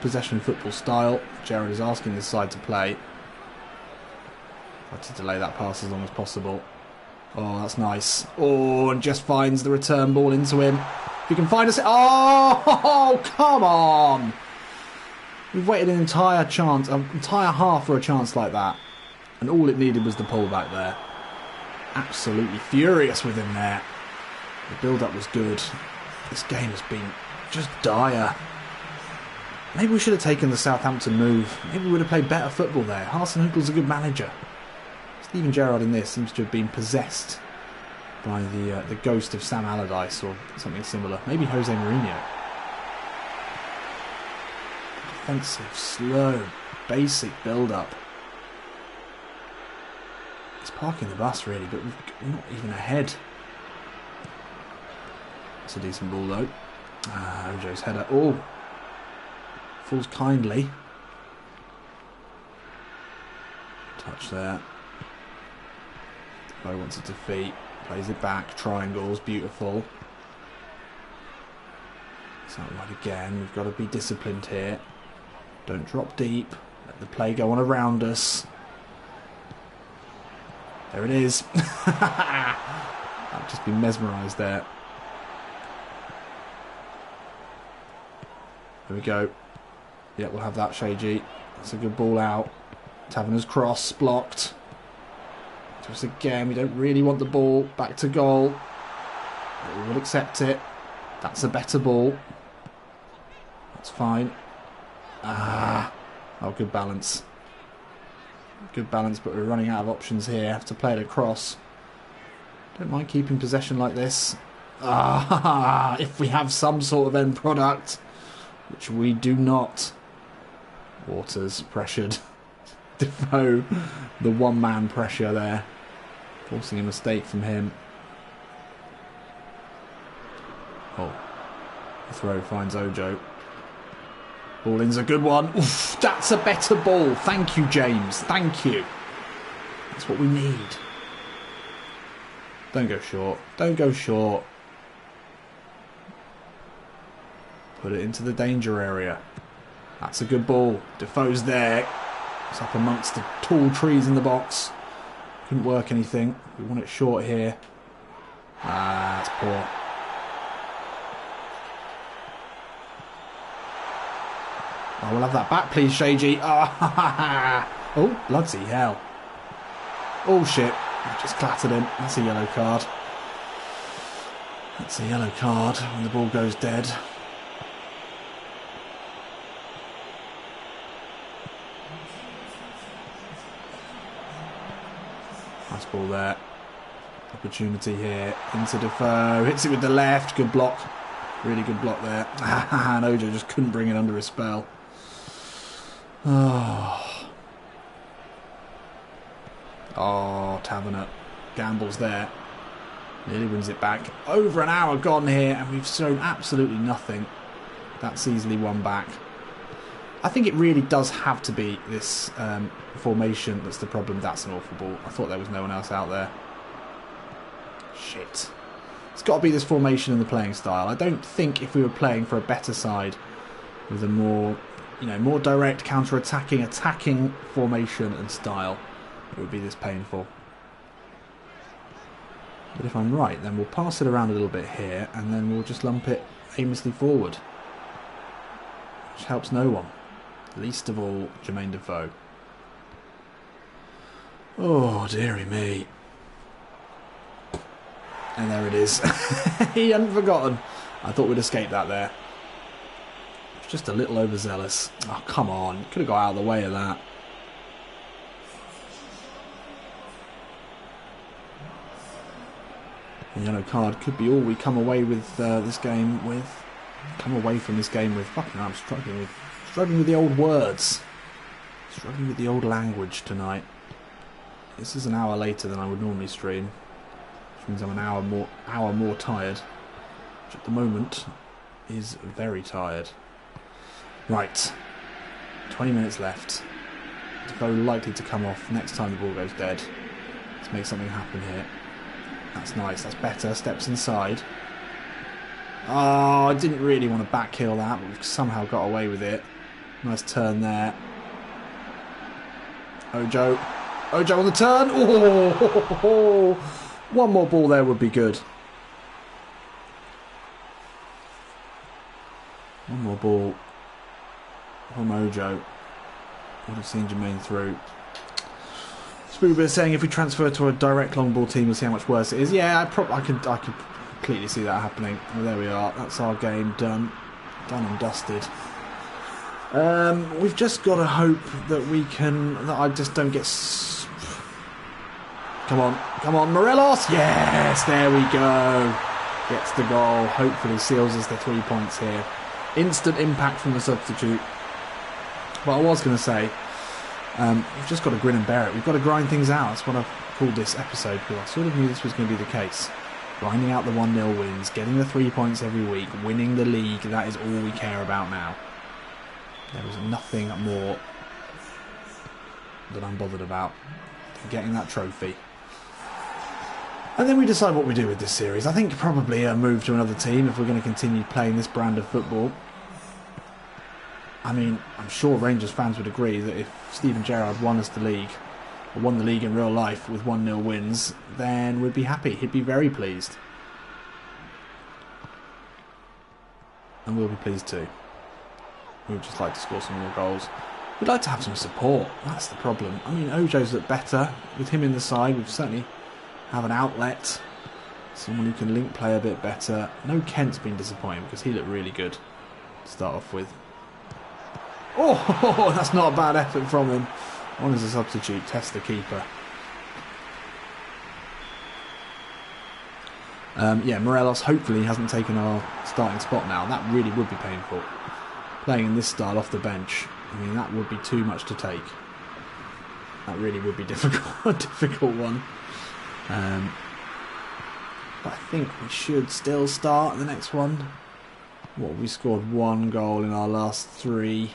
S1: football style. Gerrard is asking this side to play. Try to delay that pass as long as possible. Oh, that's nice. Oh, and just finds the return ball into him. If you can find us... Oh, come on! We've waited an entire half for a chance like that. And all it needed was the pull back there. Absolutely furious with him there. The build-up was good. This game has been just dire. Maybe we should have taken the Southampton move. Maybe we would have played better football there. Hasenhüttl's a good manager. Steven Gerrard in this seems to have been possessed by the ghost of Sam Allardyce or something similar. Maybe Jose Mourinho. Defensive, slow, basic build-up. It's parking the bus really, but we're not even ahead. It's a decent ball though. Ojo's header. Oh! Falls kindly. Touch there. Defoe wants it to feet. Plays it back. Triangles. Beautiful. It's out wide again. We've got to be disciplined here. Don't drop deep. Let the play go on around us. There it is. I've just been mesmerised there. There we go. Yeah, we'll have that, Shaggy. That's a good ball out. Taverner's cross, blocked. Just again, we don't really want the ball. Back to goal. But we will accept it. That's a better ball. That's fine. Oh, good balance. Good balance, but we're running out of options here. Have to play it across. Don't mind keeping possession like this. If we have some sort of end product, which we do not. Waters pressured. Defoe, the one-man pressure there. Forcing a mistake from him. Oh. The throw finds Ojo. Ball in's a good one. Oof, that's a better ball. Thank you, James. Thank you. That's what we need. Don't go short. Don't go short. Put it into the danger area. That's a good ball. Defoe's there. It's up amongst the tall trees in the box. Couldn't work anything. We want it short here. That's poor. Oh, we'll have that back, please, Shaggy. Oh, bloody hell. Oh, shit. I just clattered him. That's a yellow card. That's a yellow card when the ball goes dead. Nice ball there. Opportunity here. Into Defoe. Hits it with the left. Good block. Really good block there. And Ojo just couldn't bring it under his spell. Oh, Taverner gambles there. Nearly wins it back. Over an hour gone here, and we've shown absolutely nothing. That's easily won back. I think it really does have to be this formation that's the problem. That's an awful ball. I thought there was no one else out there. Shit. It's got to be this formation and the playing style. I don't think if we were playing for a better side with a more, more direct attacking formation and style, it would be this painful. But if I'm right, then we'll pass it around a little bit here, and then we'll just lump it aimlessly forward, which helps no one, least of all Jermaine Defoe. Oh, dearie me. And there it is. He hadn't forgotten. I thought we'd escape that there. It's just a little overzealous. Oh, come on. Could have got out of the way of that. The yellow card could be all we come away with this game with. Come away from this game with. Fucking hell, I'm struggling with the old words. Struggling with the old language tonight. This is an hour later than I would normally stream. Which means I'm an hour more tired. Which at the moment is very tired. Right. 20 minutes left. Defoe likely to come off next time the ball goes dead. Let's make something happen here. That's nice. That's better. Steps inside. Oh, I didn't really want to backheel that, but we've somehow got away with it. Nice turn there. Ojo. Ojo on the turn. Oh, one more ball there would be good. One more ball from Ojo. Would have seen Jermaine through. Spoober is saying if we transfer to a direct long ball team, we'll see how much worse it is. Yeah, I could completely see that happening. Well, there we are. That's our game done. Done and dusted. We've just got to hope that we can... that I just don't get... Come on, Morelos! Yes, there we go. Gets the goal. Hopefully seals us the 3 points here. Instant impact from the substitute. But I was going to say, we've just got to grin and bear it. We've got to grind things out. That's what I've called this episode, because I sort of knew this was going to be the case. Grinding out the 1-0 wins, getting the 3 points every week, winning the league, that is all we care about now. There is nothing more that I'm bothered about than getting that trophy. And then we decide what we do with this series. I think probably a move to another team if we're going to continue playing this brand of football. I mean, I'm sure Rangers fans would agree that if Steven Gerrard won us the league, or won the league in real life with 1-0 wins, then we'd be happy. He'd be very pleased. And we'll be pleased too. We would just like to score some more goals. We'd like to have some support. That's the problem. I mean, Ojo's looked better. With him in the side, we've certainly have an outlet. Someone who can link play a bit better. No, Kent's been disappointing because he looked really good to start off with. Oh, that's not a bad effort from him. On as a substitute, test the keeper. Yeah, Morelos hopefully hasn't taken our starting spot now. That really would be painful. Playing in this style off the bench, I mean, that would be too much to take. That really would be difficult, a difficult one. But I think we should still start the next one. We scored 1 goal in our last 3.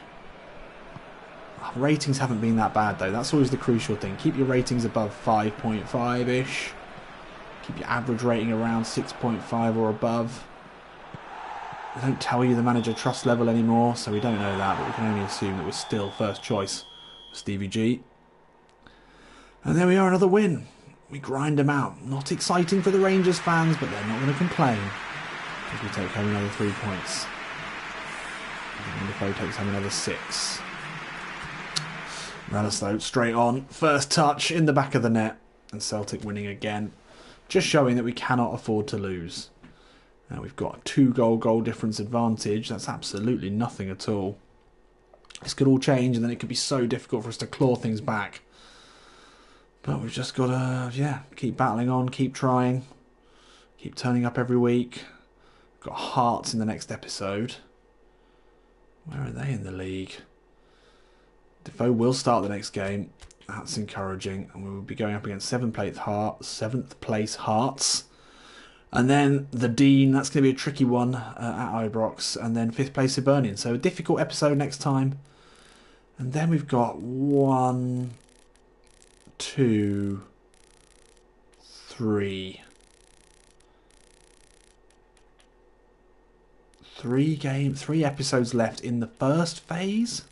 S1: Our ratings haven't been that bad though. That's always the crucial thing. Keep your ratings above 5.5-ish. Keep your average rating around 6.5 or above. They don't tell you the manager trust level anymore, so we don't know that, but we can only assume that we're still first choice for Stevie G. And there we are, another win. We grind them out. Not exciting for the Rangers fans, but they're not going to complain as we take home another 3 points. And Defoe takes home another 6. Morales though, straight on. First touch in the back of the net. And Celtic winning again. Just showing that we cannot afford to lose. Now we've got a 2-goal difference advantage. That's absolutely nothing at all. This could all change and then it could be so difficult for us to claw things back. But we've just got to, yeah, keep battling on, keep trying. Keep turning up every week. We've got Hearts in the next episode. Where are they in the league? Defoe will start the next game. That's encouraging. And we will be going up against 7th place Hearts. And then the Dean, that's going to be a tricky one at Ibrox. And then 5th place Hibernian. So a difficult episode next time. And then we've got 1, 2, 3. 3 episodes left in the first phase.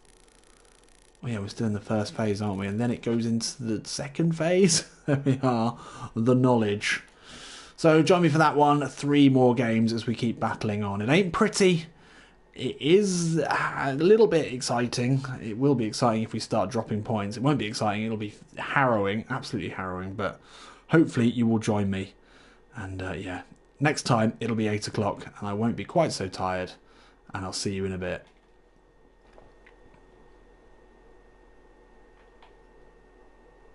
S1: Oh yeah, we're still in the first phase, aren't we? And then it goes into the second phase. There we are. The knowledge. So join me for that one. 3 more games as we keep battling on. It ain't pretty. It is a little bit exciting. It will be exciting if we start dropping points. It won't be exciting. It'll be harrowing. Absolutely harrowing. But hopefully you will join me. And yeah, next time it'll be 8 o'clock. And I won't be quite so tired. And I'll see you in a bit.